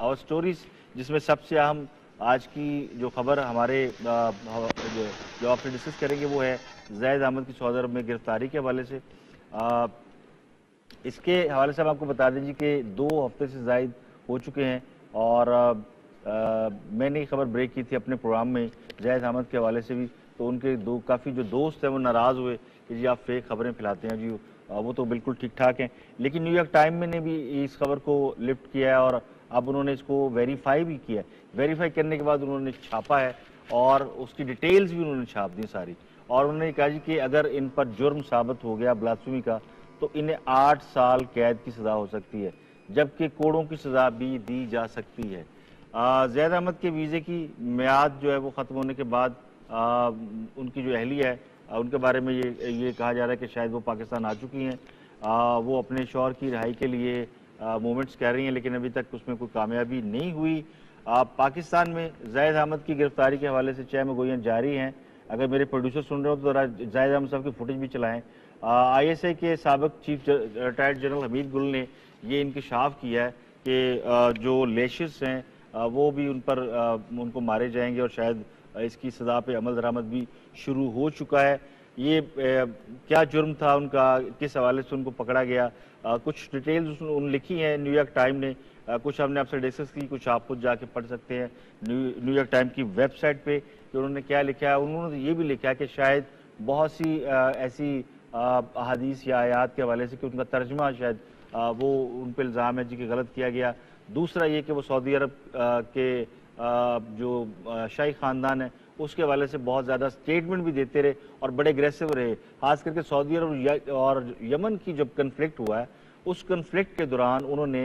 Our stories, जिसमें सबसे अहम आज की जो खबर हमारे जो आपसे डिस्कस करेंगे वो है ज़ैद अहमद की सऊदी अरब में गिरफ्तारी के हवाले से। इसके हवाले से हम आपको बता दीजिए कि 2 हफ्ते से ज़ायद हो चुके हैं और मैंने ये खबर ब्रेक की थी अपने प्रोग्राम में ज़ैद अहमद के हवाले से भी, तो उनके काफ़ी जो दोस्त हैं वो नाराज़ हुए कि जी आप फेक खबरें फैलाते हैं जी। वो तो बिल्कुल ठीक ठाक हैं, लेकिन न्यूयॉर्क टाइम ने भी इस खबर को लिफ्ट किया है और अब उन्होंने इसको वेरीफाई भी किया है। वेरीफाई करने के बाद उन्होंने छापा है और उसकी डिटेल्स भी उन्होंने छाप दी सारी, और उन्होंने कहा जी कि अगर इन पर जुर्म साबित हो गया ब्लास्फेमी का तो इन्हें 8 साल कैद की सज़ा हो सकती है, जबकि कोड़ों की सज़ा भी दी जा सकती है। ज़ैद अहमद के वीज़े की मियाद जो है वो ख़त्म होने के बाद उनकी जो अहलिया है उनके बारे में ये कहा जा रहा है कि शायद वो पाकिस्तान आ चुकी हैं। वो अपने शौहर की रिहाई के लिए मूवमेंट्स कर रही हैं, लेकिन अभी तक उसमें कोई कामयाबी नहीं हुई। पाकिस्तान में ज़ैद अहमद की गिरफ्तारी के हवाले से चहम गोइयाँ जारी हैं। अगर मेरे प्रोड्यूसर सुन रहे हो तो ज़रा ज़ैद अहमद साहब की फुटेज भी चलाएँ। ISI के साबिक चीफ रिटायर्ड जनरल हमीद गुल ने ये इंकशाफ किया है कि जो लेशेस हैं वो भी उनको मारे जाएंगे और शायद इसकी सज़ा पे अमल दरामद भी शुरू हो चुका है। ये क्या जुर्म था उनका, किस हवाले से उनको पकड़ा गया, कुछ डिटेल्स उन लिखी हैं न्यूयॉर्क टाइम ने। कुछ हमने आपसे डिस्कस की, कुछ आप खुद जाके पढ़ सकते हैं न्यूयॉर्क टाइम की वेबसाइट पे कि उन्होंने क्या लिखा है। उन्होंने ये भी लिखा है कि शायद बहुत सी ऐसी अहादीस या आयात के हवाले से कि उनका तर्जमा शायद वो उन पर इल्ज़ाम है जी कि गलत किया गया। दूसरा ये कि वो सऊदी अरब के जो शाही ख़ानदान है उसके हवाले से बहुत ज़्यादा स्टेटमेंट भी देते रहे और बड़े एग्रेसिव रहे। खास करके सऊदी अरब और यमन की जब कन्फ्लिक्ट हुआ है उस कन्फ्लिक्ट के दौरान उन्होंने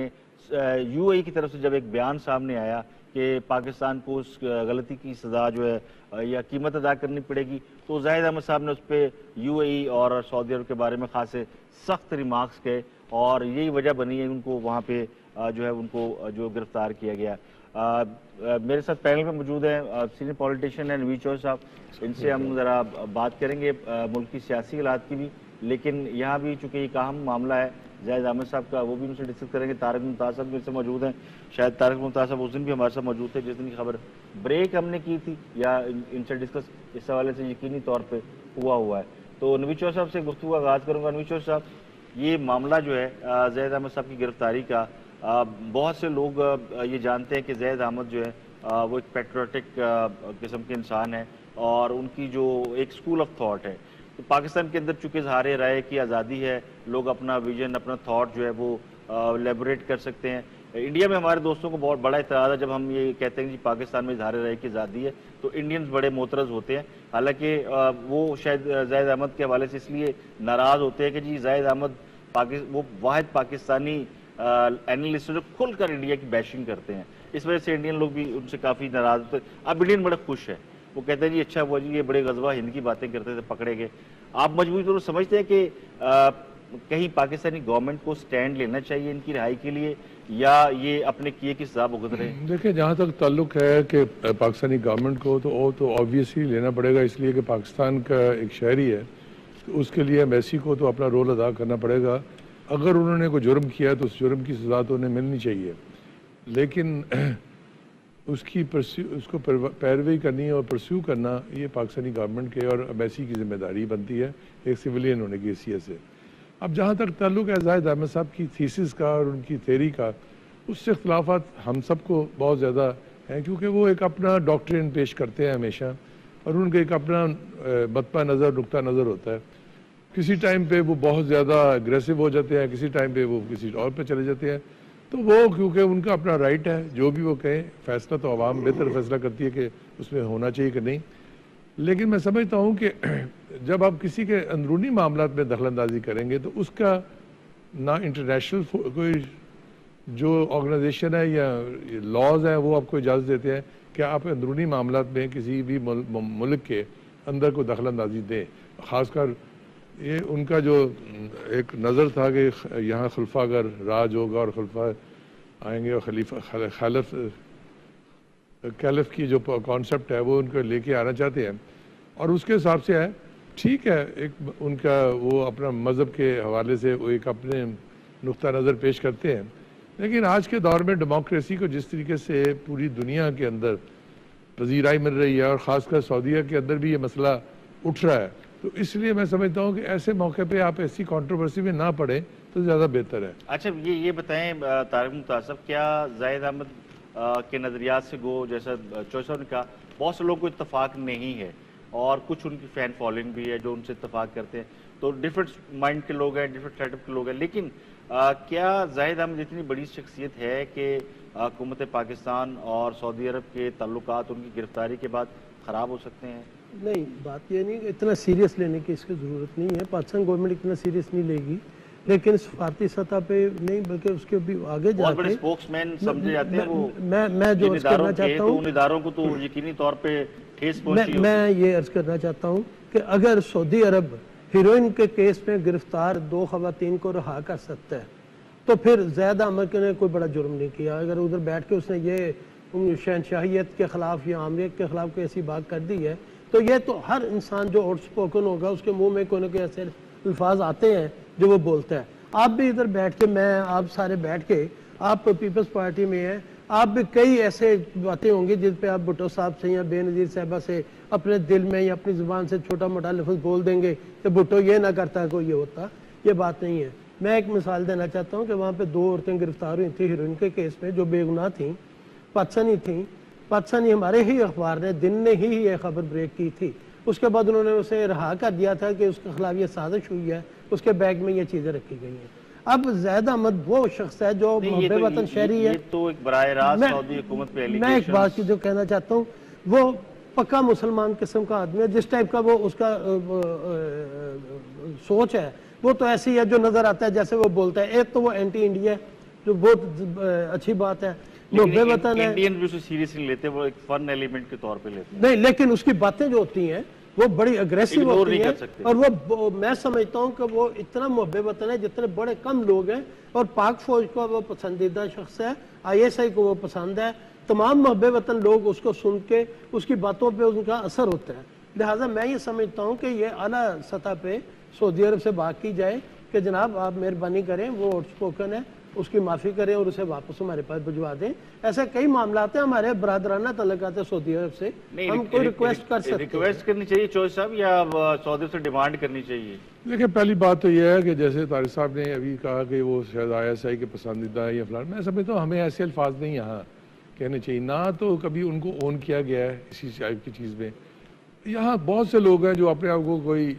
UAE की तरफ से जब एक बयान सामने आया कि पाकिस्तान को उस गलती की सज़ा जो है या कीमत अदा करनी पड़ेगी, तो ज़ाहिद अहमद साहब ने उस पर UAE और सऊदी अरब के बारे में खासे सख्त रिमार्क्स किए और यही वजह बनी है उनको वहाँ पे जो है उनको जो गिरफ्तार किया गया। मेरे साथ पैनल में मौजूद हैं सीनियर पॉलिटिशियन है नवीद चौधरी साहब, इनसे हम ज़रा बात करेंगे मुल्क की सियासी हालात की भी, लेकिन यहाँ भी चूँकि एक अहम मामला है ज़ैद अहमद साहब का, वो भी उनसे डिस्कस करेंगे। तारिक मुमताज़ साहब मेरे से मौजूद हैं, शायद तारिक मुमताज़ साहब उस दिन भी हमारे साथ मौजूद थे जिस दिन की खबर ब्रेक हमने की थी, या इनसे डिस्कस इस हवाले से यकीनी तौर पर हुआ है। तो नवीद चौधरी साहब से गुफ्तगू का आगाज़ करूँगा। नवीद चौधरी साहब, ये मामला जो है ज़ैद अहमद साहब की गिरफ्तारी का, बहुत से लोग ये जानते हैं कि ज़ैद अहमद जो है वो एक पेट्रियोटिक किस्म के इंसान है और उनकी जो एक स्कूल ऑफ थॉट है, तो पाकिस्तान के अंदर चूँकि इज़हार राय की आज़ादी है, लोग अपना विजन अपना थॉट जो है वो एलेबोरेट कर सकते हैं। इंडिया में हमारे दोस्तों को बहुत बड़ा इतराज़ है जब हम ये कहते हैं कि पाकिस्तान में इज़हार राय की आज़ादी है, तो इंडियंस बड़े मोतरज़ होते हैं। हालांकि वो शायद ज़ैद अहमद के हवाले से इसलिए नाराज़ होते हैं कि जी ज़ैद अहमद वो वाहिद पाकिस्तानी एनालिस्ट जो खुल कर इंडिया की बैशिंग करते हैं, इस वजह से इंडियन लोग भी उनसे काफ़ी नाराज़ होते हैं। अब इंडियन बड़े खुश है, वो कहते हैं जी अच्छा हुआ जी ये बड़े गजबा हिंद की बातें करते थे पकड़े गए। आप मजबूरी तो समझते हैं कि कहीं पाकिस्तानी गवर्नमेंट को स्टैंड लेना चाहिए इनकी रिहाई के लिए, या ये अपने किए की सजा भुगत रहे हैं? देखिए, जहाँ तक ताल्लुक है कि पाकिस्तानी गवर्नमेंट को तो ऑब्वियसली लेना पड़ेगा, इसलिए कि पाकिस्तान का एक शहरी है, तो उसके लिए एम्बेसी को तो अपना रोल अदा करना पड़ेगा। अगर उन्होंने कोई जुर्म किया तो उस जुर्म की सज़ा तो उन्हें मिलनी चाहिए, लेकिन उसको पैरवी करनी और परस्यू करना ये पाकिस्तानी गवर्नमेंट के और एम्बेसी की जिम्मेदारी बनती है एक सिविलियन होने की हैसियत से। अब जहाँ तक ताल्लुक़ है ज़ाहिद अहमद साहब की थीसिस का और उनकी थेरी का, उससे इख्तलाफात हम सबको बहुत ज़्यादा हैं, क्योंकि वो एक अपना डॉक्ट्रिन पेश करते हैं हमेशा और उनका एक अपना मतपा नज़र नुक्ता नज़र होता है। किसी टाइम पे वो बहुत ज़्यादा एग्रेसिव हो जाते हैं, किसी टाइम पे वो किसी और पे चले जाते हैं, तो वो क्योंकि उनका अपना राइट है, जो भी वो कहें, फ़ैसला तो आवाम बेहतर फ़ैसला करती है कि उसमें होना चाहिए कि नहीं। लेकिन मैं समझता हूँ कि जब आप किसी के अंदरूनी मामलात में दखलंदाजी करेंगे तो उसका ना इंटरनेशनल कोई जो ऑर्गेनाइजेशन है या लॉज हैं वो आपको इजाज़त देते हैं कि आप अंदरूनी मामलात में किसी भी मुल्क के अंदर को दखलंदाजी दें। ख़ासकर ये उनका जो एक नज़र था कि यहाँ खलीफा अगर राज होगा और खलीफा आएंगे और कैलिफ की जो कॉन्सेप्ट है वो उनको लेके आना चाहते हैं, और उसके हिसाब से है ठीक है, एक उनका वो अपना मज़हब के हवाले से वो एक अपने नुक्ता नज़र पेश करते हैं, لیکن آج کے دور میں ڈیموکریسی کو جس طریقے سے پوری دنیا کے اندر پذیرائی مل رہی ہے اور خاص کر سعودیہ کے اندر بھی یہ مسئلہ اٹھ رہا ہے، تو اس لیے میں سمجھتا ہوں کہ ایسے موقع پہ آپ ایسی کنٹروورسی میں نہ پڑیں تو زیادہ بہتر ہے۔ اچھا یہ بتائیں طارق ممتاز صاحب، کیا زاہد احمد کے نظریات سے گو جیسا چوہدری صاحب نے کہا بہت سے لوگوں کو اتفاق نہیں ہے اور کچھ ان کی فین فالوئنگ بھی ہے جو ان سے اتفاق کرتے ہیں، تو ڈیفرنٹ مائنڈ کے لوگ ہیں، ڈیفرنٹ سیٹ اپ کے لوگ ہیں، لیکن کیا زاہد احمد اتنی بڑی شخصیت ہے کہ حکومت پاکستان اور سعودی عرب کے تعلقات ان کی گرفتاری کے بعد خراب ہو سکتے ہیں؟ نہیں، بات یہ نہیں کہ اتنا سیریس لینے کی اس کی ضرورت نہیں ہے، پاکستان گورنمنٹ اتنا سیریس نہیں لے گی، لیکن سفارتی سطح پہ نہیں بلکہ اس کے بھی آگے جا بہت بڑے کے اسپوکس مین سمجھے جاتے ہیں وہ میں جو عرض کرنا چاہتا ہوں، ان اداروں کو تو یقینی طور پہ ٹھیس پہنچی ہوگی۔ میں یہ عرض کرنا چاہتا ہوں کہ اگر سعودی عرب ہیروئن کے کیس میں گرفتار 2 خواتین کو رہا کر سکتا ہے تو پھر زاہد احمد نے کوئی بڑا جرم نہیں کیا۔ اگر ادھر بیٹھ کے اس نے یہ شہنشاہیت کے خلاف یا عامریت کے خلاف کوئی ایسی بات کر دی ہے تو یہ تو ہر انسان جو آؤٹ سپوکن ہوگا اس کے منہ میں کوئی نہ کوئی ایسے الفاظ آتے ہیں جو وہ بولتا ہے۔ آپ بھی ادھر بیٹھ کے آپ سارے بیٹھ کے آپ پیپلز پارٹی میں ہیں، آپ بھی کئی ایسے باتیں ہوں گی جن پہ آپ بھٹو صاحب سے یا بے نظیر صاحبہ سے اپنے دل میں یا اپنی زبان سے چھوٹا موٹا لفظ بول دیں گے کہ بھٹو یہ نہ کرتا کوئی یہ ہوتا، یہ بات نہیں ہے۔ میں ایک مثال دینا چاہتا ہوں کہ وہاں پہ 2 عورتیں گرفتار ہوئی تھیں ہیروئن کے کیس میں جو بے گناہ تھیں، پاکستانی تھیں، پاکستانی ہمارے ہی اخبار نے دن نے ہی یہ خبر بریک کی تھی، اس کے بعد انہوں نے اسے رہا کر دیا تھا کہ اس کے خلاف یہ سازش ہوئی ہے، اس کے بیگ میں یہ چیزیں رکھی گئی ہیں۔ اب زاہد احمد وہ شخص ہے جو محب وطن شہری ہے، یہ تو ایک براہ راست سعودی حکومت پہ میں ایک بات جو کہنا چاہتا ہوں، وہ پکا مسلمان قسم کا آدمی ہے، جس ٹائپ کا وہ اس کا سوچ ہے وہ تو ایسی ہے جو نظر آتا ہے جیسے وہ بولتا ہے۔ ایک تو وہ اینٹی انڈیا ہے جو بہت اچھی بات ہے، محب وطن ہے، انڈین بھی اسے سیریس نہیں لیتے، وہ ایک فن ایلیمنٹ کے طور پہ لیتے ہیں، نہیں لیکن اس کی باتیں جو ہوتی ہیں وہ بڑی اگریسو ہوتی ہیں اور وہ میں سمجھتا ہوں کہ وہ اتنا محب وطن ہے جتنے بڑے کم لوگ ہیں، اور پاک فوج کو وہ پسندیدہ شخص ہے، ISI کو وہ پسند ہے، تمام محب وطن لوگ اس کو سن کے اس کی باتوں پہ ان کا اثر ہوتا ہے۔ لہٰذا میں یہ سمجھتا ہوں کہ یہ اعلیٰ سطح پہ سعودی عرب سے بات کی جائے کہ جناب آپ مہربانی کریں، وہ آؤٹ سپوکن ہے، اس کی معافی کریں اور اسے واپس ہمارے پاس بھجوا دیں۔ ایسے کئی معاملات ہیں ہمارے برادرانہ تعلقات ہیں سعودی عرب سے، ہم کوئی ریکویسٹ کر سکتے ہیں۔ ریکویسٹ کرنی چاہیے چوہدری صاحب یا سعودی سے ڈیمانڈ کرنی چاہیے؟ دیکھیں پہلی بات تو یہ ہے کہ جیسے طارق صاحب نے ابھی کہا کہ وہ شاید ISI کے پسندیدہ ہے یا فلان، میں سمجھتا ہوں ہمیں ایسے الفاظ نہیں یہاں کہنے چاہیے، نہ تو کبھی ان کو اون کیا گیا ہے اسی ٹائپ کی چیز میں۔ یہاں بہت سے لوگ ہیں جو اپنے آپ کو کوئی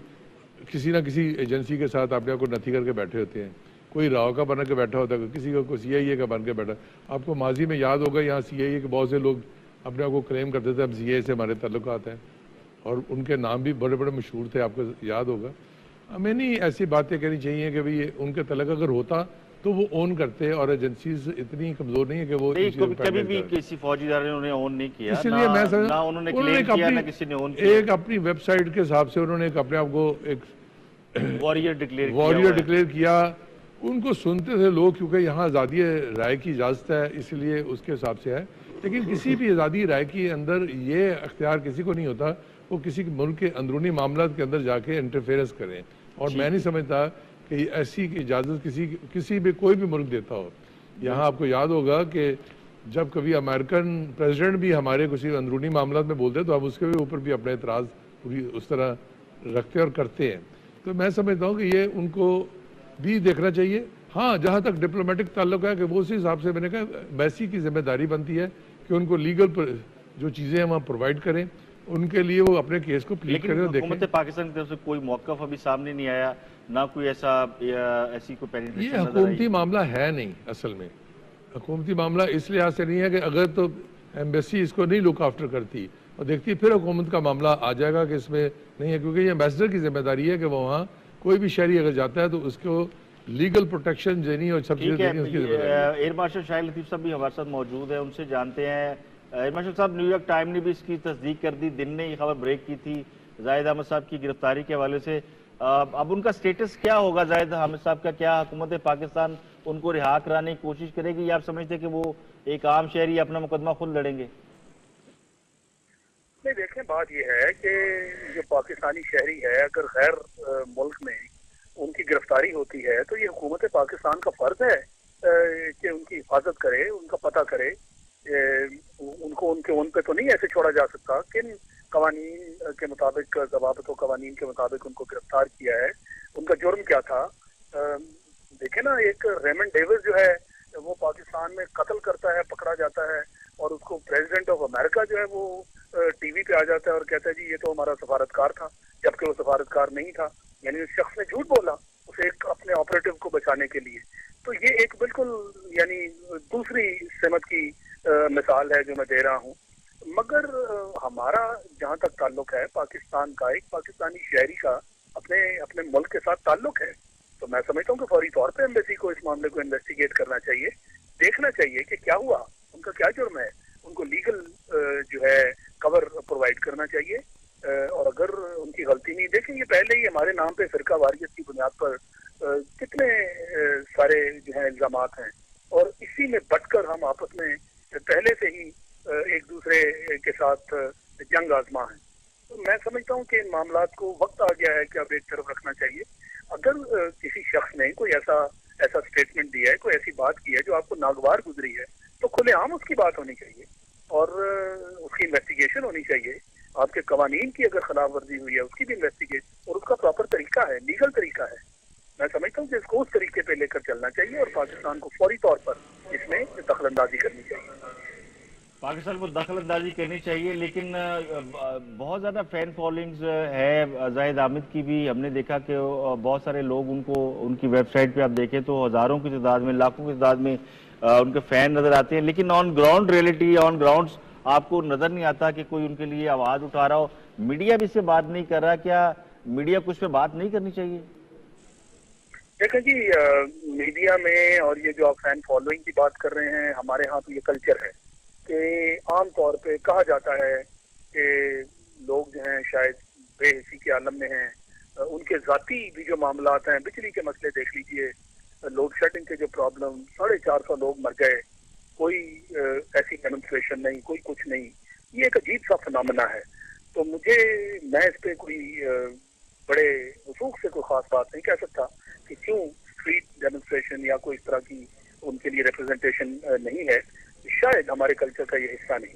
کسی نہ کسی ایجنسی کے ساتھ اپنے آپ کو نتھی کر کے بیٹھے ہوتے ہیں، کوئی راؤ کا بن کے بیٹھا ہوتا ہے، کسی کو CIA کا بن کے بیٹھا۔ آپ کو ماضی میں یاد ہوگا یہاں CIA کے بہت سے لوگ اپنے آپ کو کلیم کرتے تھے ہم CIA سے ہمارے تعلقات ہیں، اور ان کے نام بھی بڑے بڑے مشہور تھے، آپ کو یاد ہوگا۔ ہمیں نہیں ایسی باتیں کہنی چاہیے کہ بھئی ان کے تعلق اگر ہوتا تو وہ اون کرتے، اور ایجنسیز اتنی کمزور نہیں ہے کہ وہ کبھی بھی کسی فوجی ادارے نے انہیں اون نہیں کیا، اس لیے میں نہ انہوں نے کلیم کیا نہ کسی نے اون کیا۔ ایک اپنی ویب سائٹ کے حساب سے انہوں نے اپنے آپ کو ایک واریر ڈکلیئر کیا۔ ان کو سنتے تھے لوگ کیونکہ یہاں آزادی رائے کی اجازت ہے، اس لیے اس کے حساب سے ہے، لیکن کسی بھی آزادی رائے کے اندر یہ اختیار کسی کو نہیں ہوتا وہ کسی ملک کے اندرونی معاملات کے اندر جا کے انٹرفیئرنس کریں، اور میں نہیں سمجھتا کہ ایسی اجازت کسی بھی کوئی بھی ملک دیتا ہو۔ یہاں آپ کو یاد ہوگا کہ جب کبھی امریکن پریزیڈنٹ بھی ہمارے کسی اندرونی معاملات میں بولتے تو ہم اس کے اوپر بھی اپنے اعتراض پوری اس طرح رکھتے اور کرتے ہیں۔ تو میں سمجھتا ہوں کہ یہ ان کو بھی دیکھنا چاہیے۔ ہاں جہاں تک ڈپلومیٹک تعلق ہے کہ وہ اسی حساب سے میں نے کہا ایمبیسی کی ذمہ داری بنتی ہے کہ ان کو لیگل جو چیزیں ہیں وہاں پرووائڈ کریں، ان کے لیے وہ اپنے کیس کو پلیڈ کریں اور دیکھیں۔ حکومت پاکستان کی طرف سے کوئی موقف ابھی سامنے نہیں آیا، نہ کوئی ایسی کوئی پینیٹریشن یہ حکومتی معاملہ ہے نہیں، اصل میں حکومتی معاملہ اس لحاظ سے نہیں ہے کہ اگر تو ایمبیسی اس کو نہیں لک آفٹر کرتی اور دیکھتی پھر حکومت کا معاملہ آ جائے گا کہ اس میں نہیں ہے، کیونکہ یہ ایمبیسڈر کی ذمہ داری ہے کہ وہ وہاں کوئی بھی شہری اگر جاتا ہے تو اس کو لیگل پروٹیکشن دینی اور سب چیزیں دینی اس کی ذمہ داری ہے۔ ایئر مارشل شاہد لطیف صاحب بھی ہمارے ساتھ موجود ہیں، ان سے جانتے ہیں۔ ایئر مارشل صاحب، نیو یارک ٹائم نے بھی اس کی تصدیق کر دی، دن نے یہ خبر بریک کی تھی زاہد احمد صاحب کی گرفتاری کے حوالے سے۔ اب ان کا سٹیٹس کیا ہوگا زاہد احمد صاحب کا؟ کیا حکومت پاکستان ان کو رہا کرانے کی کوشش کرے گی، یا آپ سمجھتے کہ وہ ایک عام شہری اپنا مقدمہ خود لڑیں گے؟ نہیں، دیکھیں بات یہ ہے کہ جو پاکستانی شہری ہے اگر غیر ملک میں ان کی گرفتاری ہوتی ہے تو یہ حکومت پاکستان کا فرض ہے कि उनकी हिफाजत करे, उनका पता करे, उनको उन पे तो नहीं ऐसे छोड़ा जा सकता। किन कवानीन के मुताबिक, ज़वाबित व कवानीन के मुताबिक उनको गिरफ्तार किया है, उनका जुर्म क्या था। देखे ना, एक रेमंड डेविस जो है वो पाकिस्तान में कत्ल करता है, पकड़ा जाता है, और उसको प्रेसिडेंट ऑफ अमेरिका जो है वो टीवी पे आ जाता है और कहता है जी ये तो हमारा सफारतकार था, जबकि वो सफारतकार नहीं था। यानी उस शख्स ने झूठ बोला उसे एक अपने ऑपरेटिव को बचाने के लिए। तो ये एक बिल्कुल यानी दूसरी सिमत की मिसाल है जो मैं दे रहा हूँ। मगर हमारा जहाँ तक ताल्लुक है पाकिस्तान का, एक पाकिस्तानी शहरी का अपने अपने मुल्क के साथ ताल्लुक है, तो मैं समझता हूँ कि फौरी तौर पे एम्बेसी को इस मामले को इन्वेस्टिगेट करना चाहिए, देखना चाहिए कि क्या हुआ, उनका क्या जुर्म है, उनको लीगल जो है कवर प्रोवाइड करना चाहिए। और अगर उनकी गलती नहीं, देखें ये पहले ही हमारे नाम पे फिरका वारियत की बुनियाद पर कितने सारे जो है इल्जामात हैं, और इसी में बटकर हम आपस में पहले से ही एक दूसरे के साथ जंग आजमा है। तो मैं समझता हूँ कि इन मामलात को वक्त आ गया है कि अब एक तरफ रखना चाहिए। अगर किसी शख्स ने कोई ऐसा स्टेटमेंट दिया है, कोई ऐसी बात की है जो आपको नागवार गुजरी है, तो खुलेआम उसकी बात होनी चाहिए और उसकी इन्वेस्टिगेशन होनी चाहिए। आपके कवानीन की अगर खिलाफ वर्जी हुई है उसकी भी इन्वेस्टिगेट, और उसका प्रॉपर तरीका है, लीगल तरीका है। मैं समझता हूँ कि इसको उस तरीके पे लेकर चलना चाहिए और पाकिस्तान को फौरी तौर पर इसमें दखलंदाजी करनी चाहिए। पाकिस्तान को दखल अंदाजी करनी चाहिए, लेकिन बहुत ज़्यादा फैन फॉलोइंग्स है जाहिद आमिद की भी। हमने देखा कि बहुत सारे लोग उनको, उनकी वेबसाइट पे आप देखें तो हज़ारों की तादाद में, लाखों की तादाद में उनके फ़ैन नज़र आते हैं, लेकिन on ground reality, on grounds आपको नज़र नहीं आता कि कोई उनके लिए आवाज़ उठा रहा हो। मीडिया भी इससे बात नहीं कर रहा, क्या मीडिया को इस पर बात नहीं करनी चाहिए? देखिए जी, मीडिया में और ये जो आप फैन फॉलोइंग की बात कर रहे हैं, हमारे यहाँ तो ये कल्चर है कि आम तौर पे कहा जाता है कि लोग जो हैं शायद बेहिसी के आलम में हैं, उनके ज़ाती भी जो मामलात हैं, बिजली के मसले देख लीजिए, लोड शेडिंग के जो प्रॉब्लम, 450 लोग मर गए, कोई ऐसी डेमोन्स्ट्रेशन नहीं, कोई कुछ नहीं, ये एक अजीब सा फिनोमेना है। तो मैं इस पे कोई बड़े वसूख से कोई खास बात नहीं कह सकता कि क्यों स्ट्रीट डेमोन्स्ट्रेशन या कोई इस तरह की उनके लिए रिप्रेजेंटेशन नहीं है, शायद हमारे कल्चर का ये हिस्सा नहीं।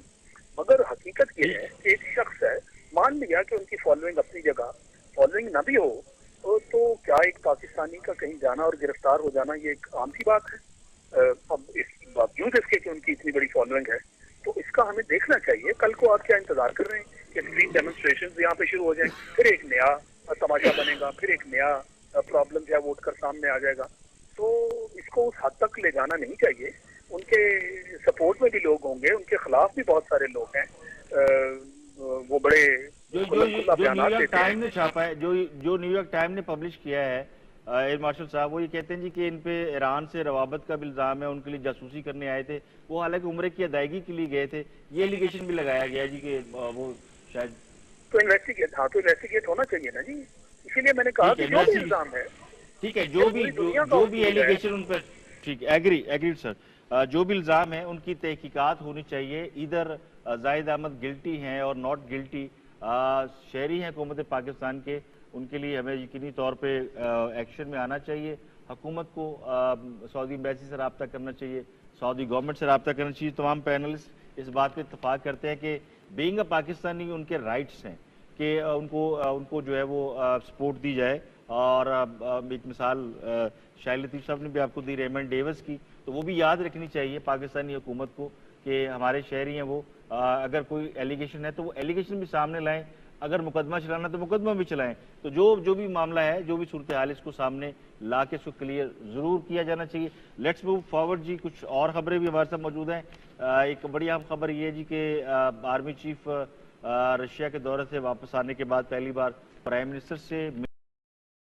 मगर हकीकत ये है कि एक शख्स है, मान लिया कि उनकी फॉलोइंग अपनी जगह, फॉलोइंग ना भी हो तो क्या एक पाकिस्तानी का कहीं जाना और गिरफ्तार हो जाना ये एक आम सी बात है। अब इस बावजूद इसके कि उनकी इतनी बड़ी फॉलोइंग है, तो इसका हमें देखना चाहिए। कल को आप क्या इंतजार कर रहे हैं कि स्ट्रीट डेमोन्स्ट्रेशन यहाँ पे शुरू हो जाए, फिर एक नया तमाशा बनेगा, फिर एक नया प्रॉब्लम जो है वोट कर सामने आ जाएगा। तो इसको उस हद तक ले जाना नहीं चाहिए। उनके सपोर्ट में भी लोग होंगे, उनके खिलाफ भी बहुत सारे लोग हैं, वो बड़े जो न्यूयॉर्क टाइम ने छापा है, जो न्यूयॉर्क टाइम ने पब्लिश किया है एयर मार्शल साहब, वो ये कहते हैं जी कि इन पे ईरान से रवाबत का भी इल्जाम है, उनके लिए जासूसी करने आए थे, वो हालांकि उम्रे की अदायगी के लिए गए थे, ये एलिगेशन भी लगाया गया जी कि वो शायद तो इन्वेस्टिगेट होना चाहिए ना जी। इसीलिए मैंने कहा कि जो भी इल्जाम है, ठीक है, जो भी एलिगेशन उन पर, ठीक है, एग्रीड सर, जो भी इल्जाम है उनकी तहकीकात होनी चाहिए। इधर जाहिद अहमद गिल्टी हैं और नॉट गिल्टी शहरी हैं हुकूमत पाकिस्तान के, उनके लिए हमें यकीनी तौर पे एक्शन में आना चाहिए। हुकूमत को सऊदी एम्बेसी से रब्ता करना चाहिए, सऊदी गवर्नमेंट से रब्ता करना चाहिए। तमाम पैनलिस्ट इस बात पे इत्तफाक करते हैं कि बीइंग अ पाकिस्तानी उनके राइट्स हैं कि उनको जो है वो सपोर्ट दी जाए। और एक मिसाल शाहिद लतीफ़ साहब ने भी आपको दी रेमंड डेविस की, तो वो भी याद रखनी चाहिए पाकिस्तानी हुकूमत को कि हमारे शहरी हैं वो, अगर कोई एलिगेशन है तो वो एलिगेशन भी सामने लाएं, अगर मुकदमा चलाना तो मुकदमा भी चलाएं। तो जो भी मामला है, जो भी सूरत हाल, इसको सामने ला के इसको क्लियर ज़रूर किया जाना चाहिए। लेट्स मूव फॉरवर्ड जी, कुछ और खबरें भी हमारे साथ मौजूद हैं। एक बड़ी अहम खबर ये है जी कि आर्मी चीफ रशिया के दौरे से वापस आने के बाद पहली बार प्राइम मिनिस्टर से